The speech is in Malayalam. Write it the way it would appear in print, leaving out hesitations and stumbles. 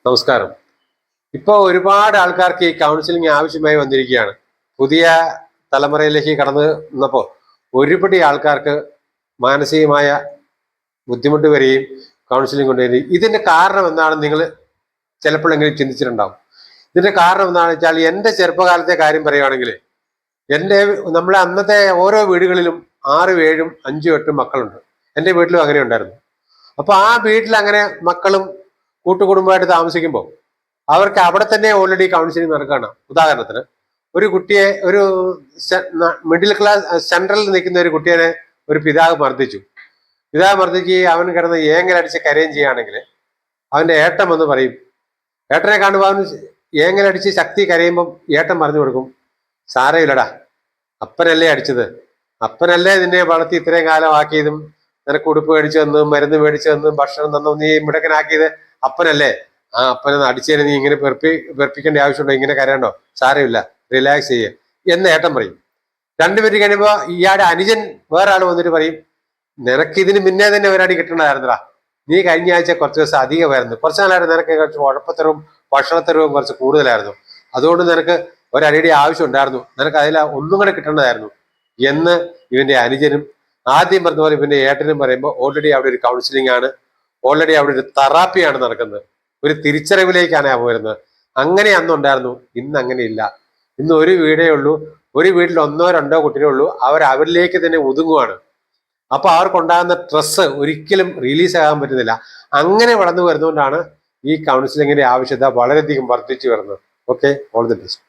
നമസ്കാരം. ഇപ്പോൾ ഒരുപാട് ആൾക്കാർക്ക് ഈ കൗൺസിലിംഗ് ആവശ്യമായി വന്നിരിക്കുകയാണ്. പുതിയ തലമുറയിലേക്ക് കടന്നു വന്നപ്പോൾ ഒരുപടി ആൾക്കാർക്ക് മാനസികമായ ബുദ്ധിമുട്ട് വരികയും കൗൺസിലിംഗ് കൊണ്ടുവരികയും ഇതിന്റെ കാരണം എന്താണെന്ന് നിങ്ങൾ ചിലപ്പോഴെങ്കിലും ചിന്തിച്ചിട്ടുണ്ടാവും. ഇതിന്റെ കാരണം എന്താണെന്ന് വെച്ചാൽ എൻ്റെ ചെറുപ്പകാലത്തെ കാര്യം പറയുകയാണെങ്കിൽ എൻ്റെ നമ്മളെ അന്നത്തെ ഓരോ വീടുകളിലും 6, 7, 5, 8 മക്കളുണ്ട്. എൻ്റെ വീട്ടിലും അങ്ങനെ ഉണ്ടായിരുന്നു. അപ്പൊ ആ വീട്ടിൽ അങ്ങനെ മക്കളും കൂട്ടുകുടുംബമായിട്ട് താമസിക്കുമ്പോൾ അവർക്ക് അവിടെ തന്നെ ഓൾറെഡി കൗൺസിലിംഗ് നടക്കുകയാണ്. ഉദാഹരണത്തിന് ഒരു കുട്ടിയെ ഒരു മിഡിൽ ക്ലാസ് സെൻട്രലിൽ നിൽക്കുന്ന ഒരു കുട്ടിയെ ഒരു പിതാവ് മർദ്ദിച്ചു. പിതാവ് മർദ്ദിക്കുകയും അവൻ കിടന്ന് ഏങ്ങലടിച്ച് കരയും ചെയ്യുകയാണെങ്കിൽ അവന്റെ ഏട്ടൻ വന്ന് പറയും, ഏട്ടനെ കാണുമ്പോൾ അവൻ ഏങ്ങലടിച്ച് ശക്തി കരയുമ്പം ഏട്ടൻ പറഞ്ഞു കൊടുക്കും, സാരമില്ലടാ, അപ്പനല്ലേ അടിച്ചത്, അപ്പനല്ലേ നിന്നെ വളർത്തി ഇത്രയും കാലം ആക്കിയതും നിനക്ക് ഉടുപ്പ് മേടിച്ചു തന്നതും മരുന്ന് മേടിച്ചു തന്നതും ഭക്ഷണം തന്നതും നീ മിടുക്കനാക്കിയത് അപ്പനല്ലേ, ആ അപ്പനെ അടിച്ചതിന് നീ ഇങ്ങനെ വെറുപ്പിക്കേണ്ട ആവശ്യമുണ്ടോ, ഇങ്ങനെ കരയണ്ടോ, സാരമില്ല, റിലാക്സ് ചെയ്യേ എന്ന് ഏട്ടൻ പറയും. 2 മിനിറ്റ് കഴിയുമ്പോ ഇയാളുടെ അനുജൻ വേറെ ആൾ വന്നിട്ട് പറയും, നിനക്ക് ഇതിന് മുന്നേ തന്നെ ഒരടി കിട്ടണമായിരുന്നടാ, നീ കഴിഞ്ഞ ആഴ്ച കുറച്ച് ദിവസം അധികമായിരുന്നു, കുറച്ച് നാളായിട്ട് നിനക്ക് കുറച്ച് ഉഴപ്പത്തരവും ഭക്ഷണത്തരവും കുറച്ച് കൂടുതലായിരുന്നു, അതുകൊണ്ട് നിനക്ക് ഒരടിയുടെ ആവശ്യം ഉണ്ടായിരുന്നു, നിനക്ക് അതിൽ ഒന്നും കൂടെ കിട്ടേണ്ടതായിരുന്നു എന്ന് ഇവന്റെ അനുജനും ആദ്യം പറഞ്ഞ പോലെ ഇവന്റെ ഏട്ടനും പറയുമ്പോൾ ഓൾറെഡി അവിടെ ഒരു കൗൺസിലിംഗ് ആണ്, ഓൾറെഡി അവിടെ ഒരു തെറാപ്പിയാണ് നടക്കുന്നത്, ഒരു തിരിച്ചറിവിലേക്കാണ് വരുന്നത്. അങ്ങനെ അന്നുണ്ടായിരുന്നു, ഇന്ന് അങ്ങനെ ഇല്ല. ഇന്ന് ഒരു വീടേ ഉള്ളൂ, ഒരു വീട്ടിൽ 1, 2 കുട്ടികളേ ഉള്ളൂ, അവരിലേക്ക് തന്നെ ഒതുങ്ങുവാണ്. അപ്പൊ അവർക്കുണ്ടാകുന്ന സ്ട്രെസ് ഒരിക്കലും റിലീസ് ആകാൻ പറ്റുന്നില്ല. അങ്ങനെ വളർന്നു വരുന്നതുകൊണ്ടാണ് ഈ കൗൺസിലിങ്ങിന്റെ ആവശ്യകത വളരെയധികം വർദ്ധിച്ചു വരുന്നത്. Okay, all the best.